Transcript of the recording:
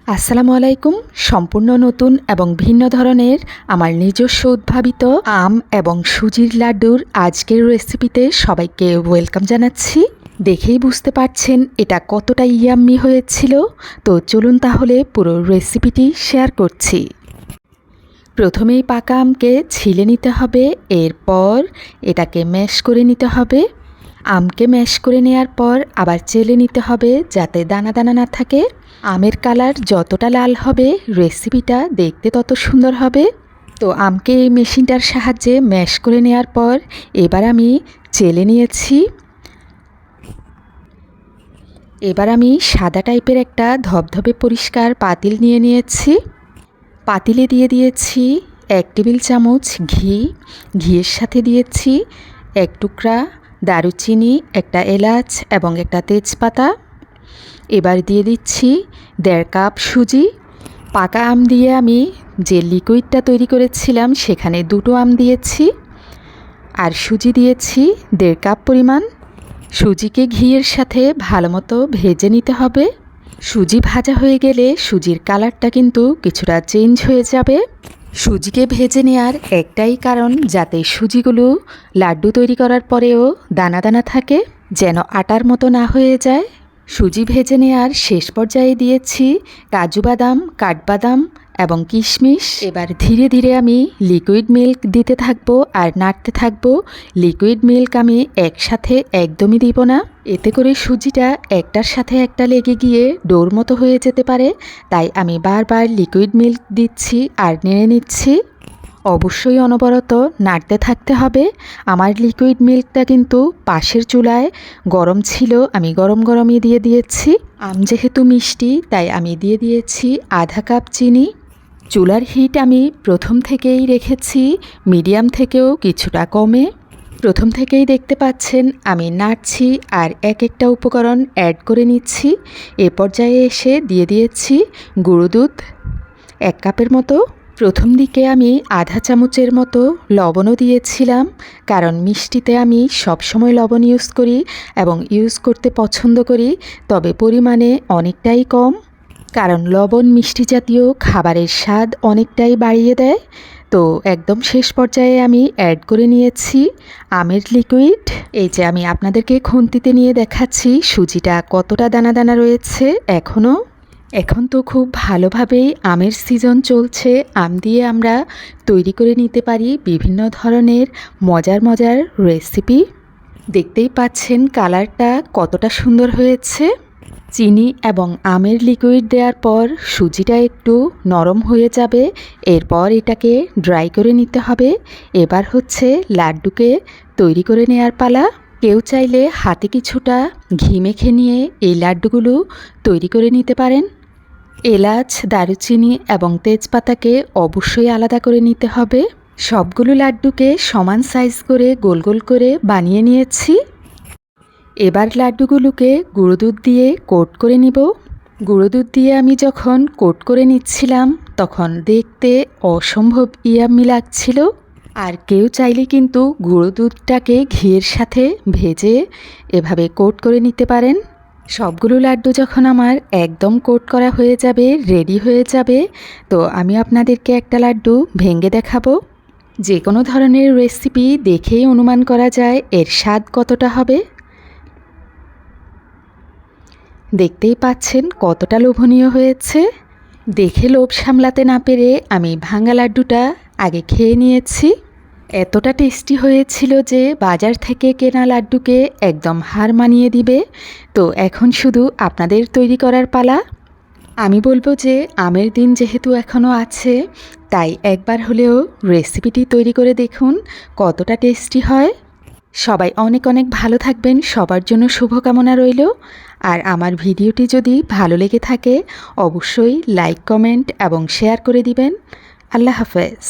আসসালামু আলাইকুম। সম্পূর্ণ নতুন এবং ভিন্ন ধরনের আমার নিজস্ব উদ্ভাবিত আম এবং সুজির লাড্ডুর আজকের রেসিপিতে সবাইকে ওয়েলকাম জানাচ্ছি। দেখেই বুঝতে পারছেন এটা কতটা ইয়াম্মি হয়েছিল। তো চলুন তাহলে পুরো রেসিপিটি শেয়ার করছি। প্রথমেই পাকা আমকে ছিলে নিতে হবে, এরপর এটাকে ম্যাশ করে নিতে হবে। আমকে ম্যাশ করে নেওয়ার পর আবার চেলে নিতে হবে যাতে দানা দানা না থাকে। আমের কালার যতটা লাল হবে রেসিপিটা দেখতে তত সুন্দর হবে। তো আমকে এই মেশিনটার সাহায্যে ম্যাশ করে নেওয়ার পর এবার আমি চেলে নিয়েছি। এবার আমি সাদা টাইপের একটা ধবধবে পরিষ্কার পাতিল নিয়ে নিয়েছি। পাতিলে দিয়ে দিয়েছি 1 টেবিল চামচ ঘি। ঘিয়ের সাথে দিয়েছি 1 টুকরা দারুচিনি, একটা এলাচ এবং একটা তেজপাতা। এবার দিয়ে দিচ্ছি 1.5 কাপ সুজি। পাকা আম দিয়ে আমি যে লিকুইডটা তৈরি করেছিলাম সেখানে 2টো আম দিয়েছি, আর সুজি দিয়েছি 1.5 কাপ পরিমাণ। সুজিকে ঘিয়ের সাথে ভালো মতো ভেজে নিতে হবে। সুজি ভাজা হয়ে গেলে সুজির কালারটা কিন্তু কিছুটা চেঞ্জ হয়ে যাবে। সুজিকে ভেজে নেওয়ার একটাই কারণ, যাতে সুজিগুলো লাড্ডু তৈরি করার পরেও দানা দানা থাকে, যেন আটার মতো না হয়ে যায়। সুজি ভেজে নেওয়ার শেষ পর্যায়ে দিয়েছি কাজু বাদাম, কাঠবাদাম এবং কিশমিশ। এবার ধীরে ধীরে আমি লিকুইড মিল্ক দিতে থাকবো আর নাড়তে থাকবো। লিকুইড মিল্ক আমি একসাথে একদমই দিব না, এতে করে সুজিটা একটার সাথে একটা লেগে গিয়ে ডোর মতো হয়ে যেতে পারে। তাই আমি বারবার লিকুইড মিল্ক দিচ্ছি আর নেড়ে নিচ্ছি। অবশ্যই অনবরত নাড়তে থাকতে হবে। আমার লিকুইড মিল্কটা কিন্তু পাশের চুলায় গরম ছিল, আমি গরমই দিয়ে দিয়েছি। আম যেহেতু মিষ্টি তাই আমি দিয়ে দিয়েছি আধা কাপ চিনি। চুলার হিট আমি প্রথম থেকেই রেখেছি মিডিয়াম থেকেও কিছুটা কমে। প্রথম থেকেই দেখতে পাচ্ছেন আমি নাড়ছি আর এক একটা উপকরণ অ্যাড করে নিচ্ছি। এ পর্যায়ে এসে দিয়ে দিয়েছি গুঁড়ো দুধ 1 কাপের মতো। প্রথম দিকে আমি আধা চামচের মতো লবণও দিয়েছিলাম, কারণ মিষ্টিতে আমি সবসময় লবণ ইউজ করি এবং ইউজ করতে পছন্দ করি, তবে পরিমাণে অনেকটাই কম, কারণ লবণ মিষ্টি জাতীয় খাবারের স্বাদ অনেকটাই বাড়িয়ে দেয়। তো একদম শেষ পর্যায়ে আমি অ্যাড করে নিয়েছি আমের লিকুইড। এই যে আমি আপনাদেরকে খুন্তিতে নিয়ে দেখাচ্ছি সুজিটা কতটা দানা দানা রয়েছে এখনও। এখন তো খুব ভালোভাবেই আমের সিজন চলছে। আম দিয়ে আমরা তৈরি করে নিতে পারি বিভিন্ন ধরনের মজার মজার রেসিপি। দেখতেই পাচ্ছেন কালারটা কতটা সুন্দর হয়েছে। চিনি এবং আমের লিকুইড দেওয়ার পর সুজিটা একটু নরম হয়ে যাবে, এরপর এটাকে ড্রাই করে নিতে হবে। এবার হচ্ছে লাড্ডুকে তৈরি করে নেওয়ার পালা। কেউ চাইলে হাতে কিছুটা ঘি মেখে নিয়ে এই লাড্ডুগুলো তৈরি করে নিতে পারেন। এলাচ, দারুচিনি এবং তেজপাতাকে অবশ্যই আলাদা করে নিতে হবে। সবগুলো লাড্ডুকে সমান সাইজ করে গোল গোল করে বানিয়ে নিয়েছি। এবার লাড্ডুগুলোকে গুঁড়ো দুধ দিয়ে কোট করে নিব। গুঁড়ো দুধ দিয়ে আমি যখন কোট করে নিচ্ছিলাম তখন দেখতে অসম্ভব ইয়াম্মি লাগছিল। আর কেউ চাইলে কিন্তু গুঁড়ো দুধটাকে ঘিয়ের সাথে ভেজে এভাবে কোট করে নিতে পারেন। সবগুলো লাড্ডু যখন আমার একদম কোট করা হয়ে যাবে, রেডি হয়ে যাবে, তো আমি আপনাদেরকে একটা লাড্ডু ভেঙে দেখাবো। যে কোনো ধরনের রেসিপি দেখেই অনুমান করা যায় এর স্বাদ কতটা হবে। দেখতেই পাচ্ছেন কতটা লোভনীয় হয়েছে। দেখে লোভ সামলাতে না পেরে আমি ভাঙা লাড্ডুটা আগে খেয়ে নিয়েছি। এতটা টেস্টি হয়েছিল যে বাজার থেকে কেনা লাড্ডুকে একদম হার মানিয়ে দিবে। তো এখন শুধু আপনাদের তৈরি করার পালা। আমি বলবো যে আমের দিন যেহেতু এখনও আছে, তাই একবার হলেও রেসিপিটি তৈরি করে দেখুন কতটা টেস্টি হয়। সবাই অনেক অনেক ভালো থাকবেন, সবার জন্য শুভকামনা রইল। আর আমার ভিডিওটি যদি ভালো লেগে থাকে অবশ্যই লাইক, কমেন্ট এবং শেয়ার করে দিবেন। আল্লাহ হাফেজ।